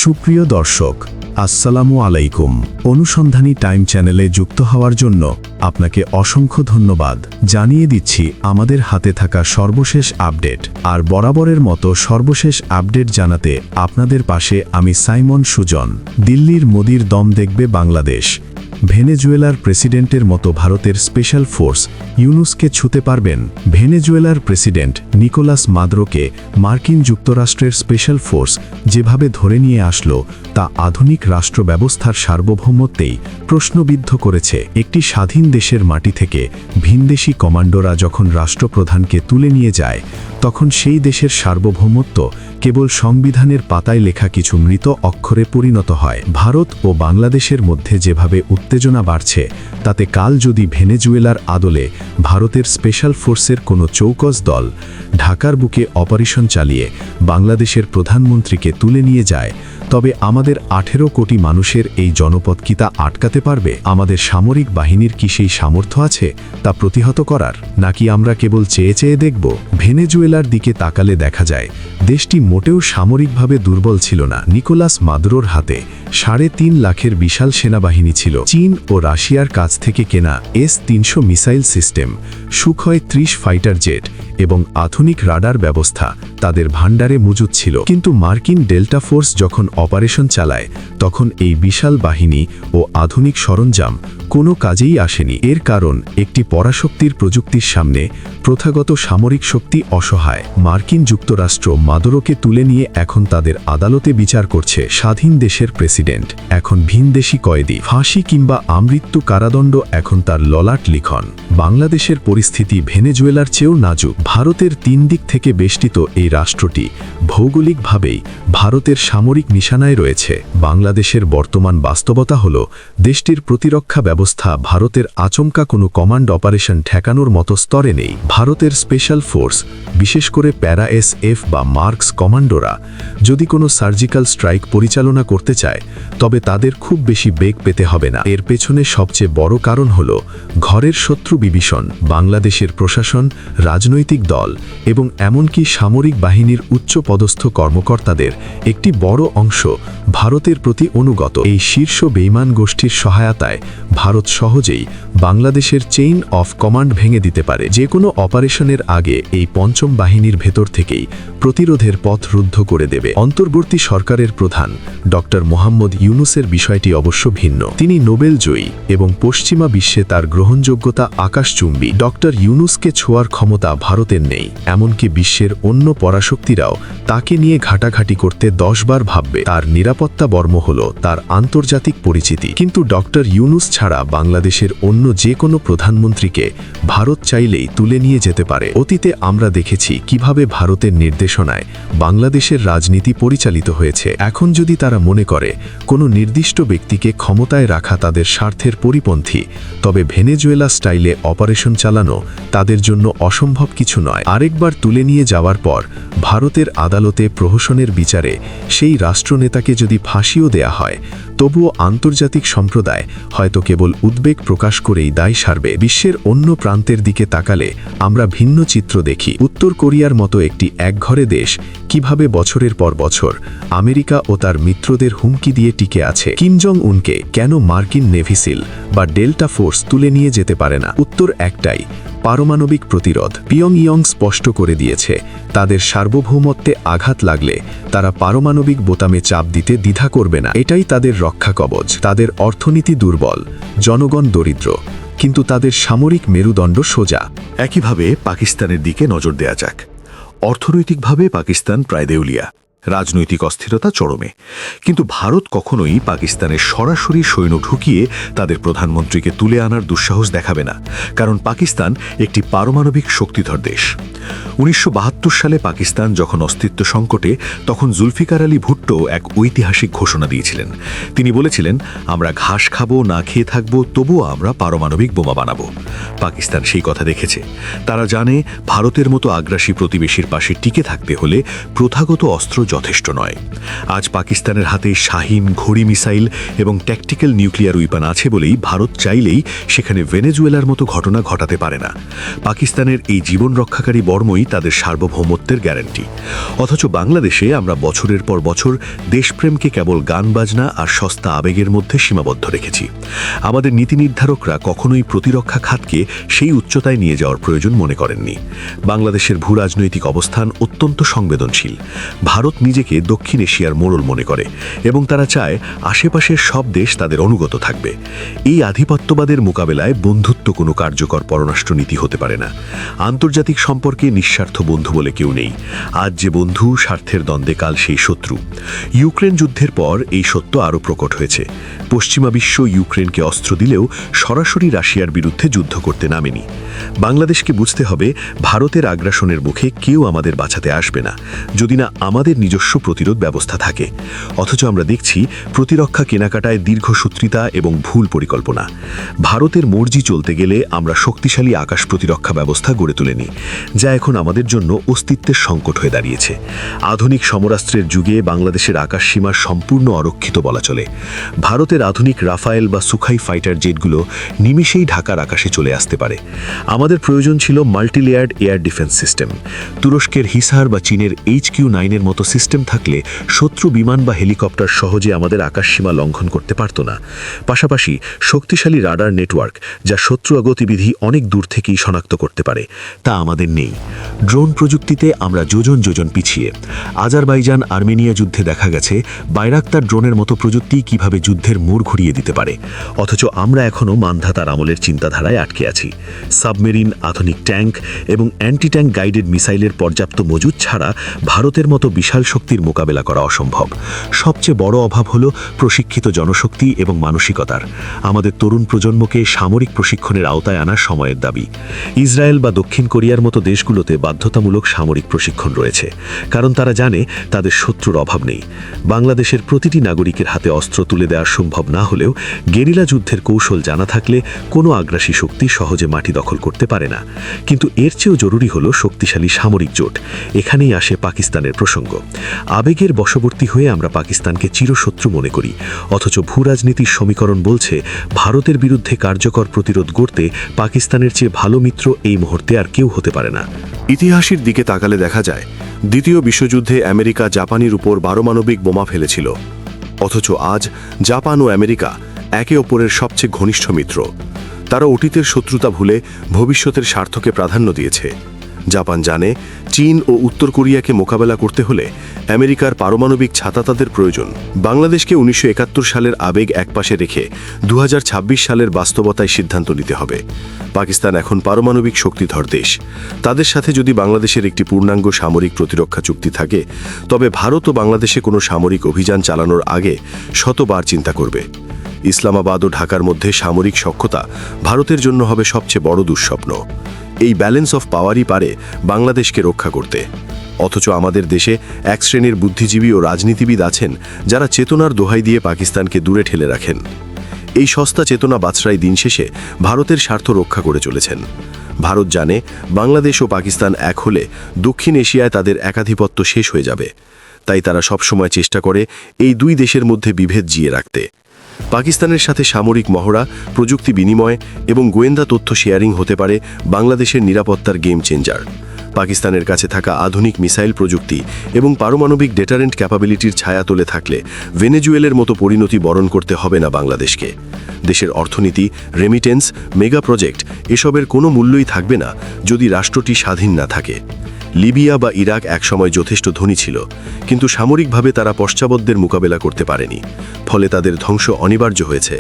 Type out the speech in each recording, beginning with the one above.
সুপ্রিয় দর্শক, আসসালামু আলাইকুম। অনুসন্ধানী টাইম চ্যানেলে যুক্ত হওয়ার জন্য আপনাকে অসংখ্য ধন্যবাদ জানিয়ে দিচ্ছি আমাদের হাতে থাকা সর্বশেষ আপডেট। আর বরাবরের মতো সর্বশেষ আপডেট জানাতে আপনাদের পাশে আমি সাইমন সুজন। দিল্লির মোদির দম দেখবে বাংলাদেশ। ভেনেজুয়েলার প্রেসিডেন্টের মতো ভারতের স্পেশাল ফোর্স ইউনুসকে ছুঁতে পারবেন। ভেনেজুয়েলার প্রেসিডেন্ট নিকোলাস মাদুরোকে মার্কিন যুক্তরাষ্ট্রের স্পেশাল ফোর্স যেভাবে ধরে নিয়ে আসলো তা আধুনিক রাষ্ট্র ব্যবস্থার সার্বভৌমত্বেই প্রশ্নবিদ্ধ করেছে। একটি স্বাধীন দেশের মাটি থেকে ভিনদেশি কমান্ডোরা যখন রাষ্ট্রপ্রধানকে তুলে নিয়ে যায়, তখন সেই দেশের সার্বভৌমত্ব কেবল সংবিধানের পাতায় লেখা কিছু মৃত অক্ষরে পরিণত হয়। ভারত ও বাংলাদেশের মধ্যে যেভাবে উত্তেজনা বাড়ছে, তাতে কাল যদি ভেনেজুয়েলার আদলে ভারতের স্পেশাল ফোর্সের কোনো চৌকস দল ঢাকার বুকে অপারেশন চালিয়ে বাংলাদেশের প্রধানমন্ত্রীকে তুলে নিয়ে যায়, তবে আমাদের 18 কোটি মানুষের এই জনপদ কি তা আটকাতে পারবে? আমাদের সামরিক বাহিনীর কি সেই সামর্থ্য আছে তা প্রতিহত করার, নাকি আমরা কেবল চেয়ে চেয়ে দেখব? ভেনেজুয়েলার দিকে তাকালে দেখা যায় দেশটি মোটেও সামরিকভাবে দুর্বল ছিল না। নিকোলাস মাদুরোর হাতে 3.5 লাখের বিশাল সেনাবাহিনী ছিল। চীন ও রাশিয়ার কাছ থেকে কেনা S-300 missile system, সুখয় 30 fighter jet এবং আধুনিক রাডার ব্যবস্থা তাদের ভাণ্ডারে মজুদ ছিল। কিন্তু মার্কিন ডেল্টা ফোর্স যখন অপারেশন চালায়, তখন এই বিশাল বাহিনী ও আধুনিক সরঞ্জাম কোনো কাজেই আসেনি। এর কারণ একটি পরাশক্তির প্রযুক্তির সামনে প্রথাগত সামরিক শক্তি অসহায়। মার্কিন যুক্তরাষ্ট্র মাদুরোকে তুলে নিয়ে এখন তাদের আদালতে বিচার করছে। স্বাধীন দেশের প্রেসিডেন্ট এখন ভিনদেশি কয়েদি। ফাঁসি কিংবা আমৃত্যু কারাদণ্ড এখন তার ললাট লিখন। বাংলাদেশের পরিস্থিতি ভেনেজুয়েলার চেয়েও নাজুক। ভারতের 3 দিক থেকে বেষ্টিত এই রাষ্ট্রটি ভৌগোলিকভাবেই ভারতের সামরিক নিশানায় রয়েছে। বাংলাদেশের বর্তমান বাস্তবতা হল, দেশটির প্রতিরক্ষা ব্যবস্থা ভারতের আচমকা কোনো কমান্ড অপারেশন ঠেকানোর মতো স্তরে নেই। ভারতের স্পেশাল ফোর্স, বিশেষ করে প্যারা SF বা মার্কস কমান্ডোরা যদি কোনো সার্জিক্যাল স্ট্রাইক পরিচালনা করতে চায়, তবে তাদের খুব বেশি বেগ পেতে হবে না। এর পেছনে সবচেয়ে বড় কারণ হল ঘরের শত্রু বিভীষণ। বাংলাদেশের প্রশাসন, রাজনৈতিক দল এবং এমনকি সামরিক বাহিনীর উচ্চপদস্থ কর্মকর্তাদের একটি বড় অংশ ভারতের প্রতি অনুগত। এই শীর্ষ বেইমান গোষ্ঠীর সহায়তায় ভারত সহজেই বাংলাদেশের চেইন অফ কমান্ড ভেঙে দিতে পারে। যে কোনো অপারেশনের আগে এই পঞ্চম বাহিনীর ভেতর থেকেই প্রতিরোধের পথ রুদ্ধ করে দেবে। অন্তর্বর্তী সরকারের প্রধান ডক্টর মোহাম্মদ ইউনুসের বিষয়টি অবশ্য ভিন্ন। তিনি নোবেল জয়ী এবং পশ্চিমা বিশ্বে তার গ্রহণযোগ্যতা আকাশচুম্বী। ডক্টর ইউনুসকে ছোঁয়ার ক্ষমতা ভারতের নেই। এমনকি বিশ্বের অন্য পরাশক্তিরাও তাকে নিয়ে ঘাটাঘাটি করতে 10 বার ভাববে। তার নিরাপত্তা বর্ম হল তার আন্তর্জাতিক পরিচিতি। কিন্তু ডক্টর ইউনুস ছাড়া বাংলাদেশের অন্য যে কোনো প্রধানমন্ত্রীকে ভারত চাইলেই তুলে নিয়ে যেতে পারে। অতীতে আমরা দেখেছি কিভাবে ভারতের নির্দেশনায় বাংলাদেশের রাজনীতি পরিচালিত হয়েছে। এখন যদি তারা মনে করে কোনো নির্দিষ্ট ব্যক্তিকে ক্ষমতায় রাখা তাদের স্বার্থের পরিপন্থী, তবে ভেনেজুয়েলা স্টাইলে অপারেশন চালানো তাদের জন্য অসম্ভব কিছু নয়। আরেকবার তুলে নিয়ে যাওয়ার পর ভারতের আদালতে প্রহসনের বিচারে সেই রাষ্ট্রনেতাকে যদি ফাঁসিও দেয়া হয়, তবুও আন্তর্জাতিক সম্প্রদায় হয়তো কেবল উদ্বেগ প্রকাশ করেই দায় সারবে। বিশ্বের অন্য প্রান্তের দিকে তাকালে আমরা ভিন্ন চিত্র দেখি। উত্তর কোরিয়ার মতো একটি একঘরে দেশ কিভাবে বছরের পর বছর আমেরিকা ও তার মিত্রদের হুমকি দিয়ে টিকে আছে। কিম জং উনকে কেন মার্কিন নেভিসিল বা ডেল্টা ফোর্স তুলে নিয়ে যেতে পারে না? উত্তর একটাই, পারমাণবিক প্রতিরোধ। পিয়ংইয়ং স্পষ্ট করে দিয়েছে, তাদের সার্বভৌমত্বে আঘাত লাগলে তারা পারমাণবিক বোতামে চাপ দিতে দ্বিধা করবে না। এটাই তাদের রক্ষা কবচ। তাদের অর্থনীতি দুর্বল, জনগণ দরিদ্র, কিন্তু তাদের সামরিক মেরুদণ্ড সোজা। একইভাবে পাকিস্তানের দিকে নজর দেয়া যাক। অর্থনৈতিকভাবে পাকিস্তান প্রায় দেউলিয়া, রাজনৈতিক অস্থিরতা চরমে। কিন্তু ভারত কখনোই পাকিস্তানের সরাসরি সৈন্য ঢুকিয়ে তাদের প্রধানমন্ত্রীকে তুলে আনার দুঃসাহস দেখাবে না, কারণ পাকিস্তান একটি পারমাণবিক শক্তিধর দেশ। 1972 সালে পাকিস্তান যখন অস্তিত্ব সংকটে, তখন জুলফিকার আলী ভুট্টো এক ঐতিহাসিক ঘোষণা দিয়েছিলেন। তিনি বলেছিলেন, আমরা ঘাস খাবো, না খেয়ে থাকবো, তবুও আমরা পারমাণবিক বোমা বানাবো। পাকিস্তান সেই কথা দেখেছে। তারা জানে ভারতের মতো আগ্রাসী প্রতিবেশীর পাশে টিকে থাকতে হলে প্রথাগত অস্ত্র যথেষ্ট নয়। আজ পাকিস্তানের হাতে শাহিন, ঘড়ি মিসাইল এবং ট্যাকটিক্যাল নিউক্লিয়ার উইপান আছে বলেই ভারত চাইলেই সেখানে ভেনেজুয়েলার মতো ঘটনা ঘটাতে পারে না। পাকিস্তানের এই জীবন রক্ষাকারী বর্মই তাদের সার্বভৌমত্বের গ্যারান্টি। অথচ বাংলাদেশে আমরা বছরের পর বছর দেশপ্রেমকে কেবল গান বাজনা আর সস্তা আবেগের মধ্যে সীমাবদ্ধ রেখেছি। আমাদের নীতি নির্ধারকরা কখনোই প্রতিরক্ষা খাতকে সেই উচ্চতায় নিয়ে যাওয়ার প্রয়োজন মনে করেননি। বাংলাদেশের ভূ রাজনৈতিক অবস্থান অত্যন্ত সংবেদনশীল। ভারত নিজেকে দক্ষিণ এশিয়ার মোড়ল মনে করে এবং তারা চায় আশেপাশের সব দেশ তাদের অনুগত থাকবে। এই আধিপত্যবাদের মোকাবেলায় বন্ধুত্ব কোনো কার্যকর পররাষ্ট্রনীতি হতে পারে না। আন্তর্জাতিক সম্পর্কে নিঃস্বার্থ বন্ধু বলে কেউ নেই। আজ যে বন্ধু, স্বার্থের দ্বন্দ্বে কাল সেই শত্রু। ইউক্রেন যুদ্ধের পর এই সত্য আরও প্রকট হয়েছে। পশ্চিমা বিশ্ব ইউক্রেনকে অস্ত্র দিলেও সরাসরি রাশিয়ার বিরুদ্ধে যুদ্ধ করতে নামেনি। বাংলাদেশকে বুঝতে হবে, ভারতের আগ্রাসনের মুখে কেউ আমাদের বাঁচাতে আসবে না, যদি না আমাদের নিজস্ব প্রতিরোধ ব্যবস্থা থাকে। অথচ আমরা দেখছি প্রতিরক্ষা কেনাকাটায় দীর্ঘসূত্রিতা এবং ভুল পরিকল্পনা। ভারতের মর্জি চলতে গেলে আমরা শক্তিশালী আকাশ প্রতিরক্ষা ব্যবস্থা গড়ে তুলিনি, যা এখন আমাদের জন্য অস্তিত্বের সংকট হয়ে দাঁড়িয়েছে। আধুনিক সমরাস্ত্রের যুগে বাংলাদেশের আকাশ সীমা সম্পূর্ণ অরক্ষিত বলা চলে। ভারতের আধুনিক রাফায়েল বা সুখাই ফাইটার জেটগুলো নিমেষেই ঢাকার আকাশে চলে আসতে পারে। আমাদের প্রয়োজন ছিল মাল্টিলেয়ার্ড এয়ার ডিফেন্স সিস্টেম। তুরস্কের হিসার বা চীনের HQ-9 মতো সিস্টেম থাকলে শত্রু বিমান বা হেলিকপ্টার সহজে আমাদের আকাশ সীমা লঙ্ঘন করতে পারত না। পাশাপাশি শক্তিশালী রাডার নেটওয়ার্ক, যা শত্রু গতিবিধি অনেক দূর থেকেই শনাক্ত করতে পারে, তা আমাদের নেই। ড্রোন প্রযুক্তিতে আমরা যোজন যোজন পিছিয়ে। আজারবাইজান আর্মেনিয়া যুদ্ধে দেখা গেছে বাইরাক্তার ড্রোনের মতো প্রযুক্তি কিভাবে যুদ্ধের মোড় ঘুরিয়ে দিতে পারে। অথচ আমরা এখনও মানধাতার আমলের চিন্তাধারায় আটকে আছি। সাবমেরিন, আধুনিক ট্যাঙ্ক এবং অ্যান্টি ট্যাঙ্ক গাইডেড মিসাইলের পর্যাপ্ত মজুদ ছাড়া ভারতের মতো বিশাল শক্তির মোকাবেলা করা অসম্ভব। সবচেয়ে বড় অভাব হল প্রশিক্ষিত জনশক্তি এবং মানসিকতার। আমাদের তরুণ প্রজন্মকে সামরিক প্রশিক্ষণের আওতায় আনার সময়ের দাবি। ইসরায়েল বা দক্ষিণ কোরিয়ার মতো দেশগুলোতে বাধ্যতামূলক সামরিক প্রশিক্ষণ রয়েছে, কারণ তারা জানে তাদের শত্রুর অভাব নেই। বাংলাদেশের প্রতিটি নাগরিকের হাতে অস্ত্র তুলে দেওয়া সম্ভব না হলেও গেরিলা যুদ্ধের কৌশল জানা থাকলে কোনো আগ্রাসী শক্তি সহজে মাটি দখল করতে পারে না। কিন্তু এর চেয়েও জরুরি হলো শক্তিশালী সামরিক জোট। এখানেই আসে পাকিস্তানের প্রসঙ্গ। আবেগের বশবর্তী হয়ে আমরা পাকিস্তানকে চিরশত্রু মনে করি, অথচ ভূরাজনীতির সমীকরণ বলছে ভারতের বিরুদ্ধে কার্যকর প্রতিরোধ গড়তে পাকিস্তানের চেয়ে ভালো মিত্র এই মুহূর্তে আর কেউ হতে পারে না। ইতিহাসের দিকে তাকালে দেখা যায়, দ্বিতীয় বিশ্বযুদ্ধে আমেরিকা জাপানের উপর পারমাণবিক বোমা ফেলেছিল। অথচ আজ জাপান ও আমেরিকা একে অপরের সবচেয়ে ঘনিষ্ঠ মিত্র। তারা অতীতের শত্রুতা ভুলে ভবিষ্যতের স্বার্থকে প্রাধান্য দিয়েছে। জাপান জানে চীন ও উত্তর কোরিয়াকে মোকাবেলা করতে হলে আমেরিকার পারমাণবিক ছাতা তাদের প্রয়োজন। বাংলাদেশকে 1971 সালের আবেগ একপাশে রেখে 2026 সালের বাস্তবতায় সিদ্ধান্ত নিতে হবে। পাকিস্তান এখন পারমাণবিক শক্তিধর দেশ। তাদের সাথে যদি বাংলাদেশের একটি পূর্ণাঙ্গ সামরিক প্রতিরক্ষা চুক্তি থাকে, তবে ভারত ও বাংলাদেশে কোনো সামরিক অভিযান চালানোর আগে শতবার চিন্তা করবে। ইসলামাবাদ ও ঢাকার মধ্যে সামরিক সক্ষতা ভারতের জন্য হবে সবচেয়ে বড় দুঃস্বপ্ন। এই ব্যালেন্স অফ পাওয়ারই পারে বাংলাদেশকে রক্ষা করতে। অথচ আমাদের দেশে এক শ্রেণীর বুদ্ধিজীবী ও রাজনীতিবিদ আছেন যারা চেতনার দোহাই দিয়ে পাকিস্তানকে দূরে ঠেলে রাখেন। এই সস্তা চেতনা বাছরাই দিন শেষে ভারতের স্বার্থ রক্ষা করে চলেছেন। ভারত জানে বাংলাদেশ ও পাকিস্তান এক হলে দক্ষিণ এশিয়ায় তাদের একাধিপত্য শেষ হয়ে যাবে। তাই তারা সবসময় চেষ্টা করে এই দুই দেশের মধ্যে বিভেদ জিয়ে রাখতে। পাকিস্তানের সাথে সামরিক মহড়া, প্রযুক্তি বিনিময় এবং গোয়েন্দা তথ্য শেয়ারিং হতে পারে বাংলাদেশের নিরাপত্তার গেম চেঞ্জার। পাকিস্তানের কাছে থাকা আধুনিক মিসাইল প্রযুক্তি এবং পারমাণবিক ডেটারেন্ট ক্যাপাবিলিটির ছায়াতলে থাকলে ভেনেজুয়েলের মতো পরিণতি বরণ করতে হবে না বাংলাদেশকে। দেশের অর্থনীতি, রেমিটেন্স, মেগা প্রজেক্ট এসবের কোনো মূল্যই থাকবে না যদি রাষ্ট্রটি স্বাধীন না থাকে। লিবিয়া বা ইরাক একসময় যথেষ্ট ধনী ছিল, কিন্তু সামরিকভাবে তারা পশ্চাৎপদদের মোকাবেলা করতে পারেনি। ফলে তাদের ধ্বংস অনিবার্য হয়েছে।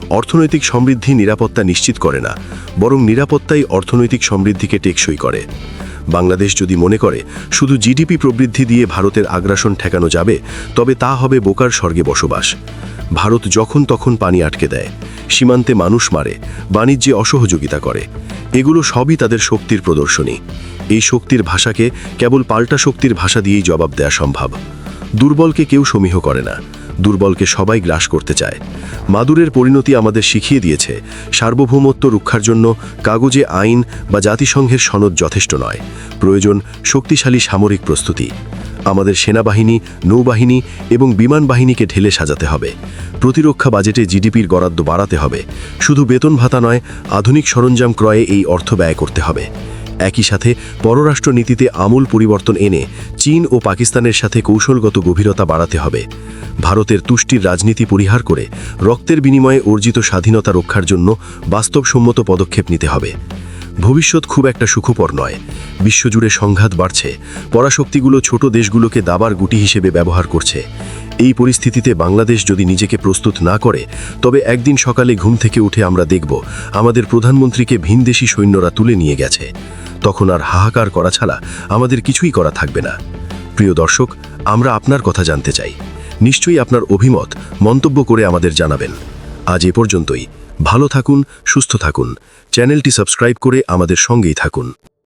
অর্থনৈতিক সমৃদ্ধি নিরাপত্তা নিশ্চিত করে না, বরং নিরাপত্তাই অর্থনৈতিক সমৃদ্ধিকে টেকসই করে। বাংলাদেশ যদি মনে করে শুধু জিডিপি প্রবৃদ্ধি দিয়ে ভারতের আগ্রাসন ঠেকানো যাবে, তবে তা হবে বোকার স্বর্গে বসবাস। ভারত যখন তখন পানি আটকে দেয়, সীমান্তে মানুষ মারে, বাণিজ্যে অসহযোগিতা করে। এগুলো সবই তাদের শক্তির প্রদর্শনী। এই শক্তির ভাষাকে কেবল পাল্টা শক্তির ভাষা দিয়েই জবাব দেয়া সম্ভব। দুর্বলকে কেউ সমীহ করে না, দুর্বলকে সবাই গ্রাস করতে চায়। মাদুরের পরিণতি আমাদের শিখিয়ে দিয়েছে সার্বভৌমত্ব রক্ষার জন্য কাগজে আইন বা জাতিসংঘের সনদ যথেষ্ট নয়, প্রয়োজন শক্তিশালী সামরিক প্রস্তুতি। আমাদের সেনাবাহিনী, নৌবাহিনী এবং বিমান বাহিনীকে ঢেলে সাজাতে হবে। প্রতিরক্ষা বাজেটে জিডিপির বরাদ্দ বাড়াতে হবে। শুধু বেতন ভাতা নয়, আধুনিক সরঞ্জাম ক্রয়ে এই অর্থ ব্যয় করতে হবে। একই সাথে পররাষ্ট্রনীতিতে আমূল পরিবর্তন এনে চীন ও পাকিস্তানের সাথে কৌশলগত গভীরতা বাড়াতে হবে। ভারতের তুষ্টির রাজনীতি পরিহার করে রক্তের বিনিময়ে অর্জিত স্বাধীনতা রক্ষার জন্য বাস্তবসম্মত পদক্ষেপ নিতে হবে। ভবিষ্যৎ খুব একটা সুখকর নয়। বিশ্বজুড়ে সংঘাত বাড়ছে, পরাশক্তিগুলো ছোট দেশগুলোকে দাবার গুটি হিসেবে ব্যবহার করছে। এই পরিস্থিতিতে বাংলাদেশ যদি নিজেকে প্রস্তুত না করে, তবে একদিন সকালে ঘুম থেকে উঠে আমরা দেখব আমাদের প্রধানমন্ত্রীকে ভিনদেশি সৈন্যরা তুলে নিয়ে গেছে। তখন আর হাহাকার করা ছাড়া আমাদের কিছুই করা থাকবে না। প্রিয় দর্শক, আমরা আপনার কথা জানতে চাই। নিশ্চয়ই আপনার অভিমত মন্তব্য করে আমাদের জানাবেন। আজ এ পর্যন্তই। ভালো থাকুন, সুস্থ থাকুন। চ্যানেলটি সাবস্ক্রাইব করে আমাদের সঙ্গেই থাকুন।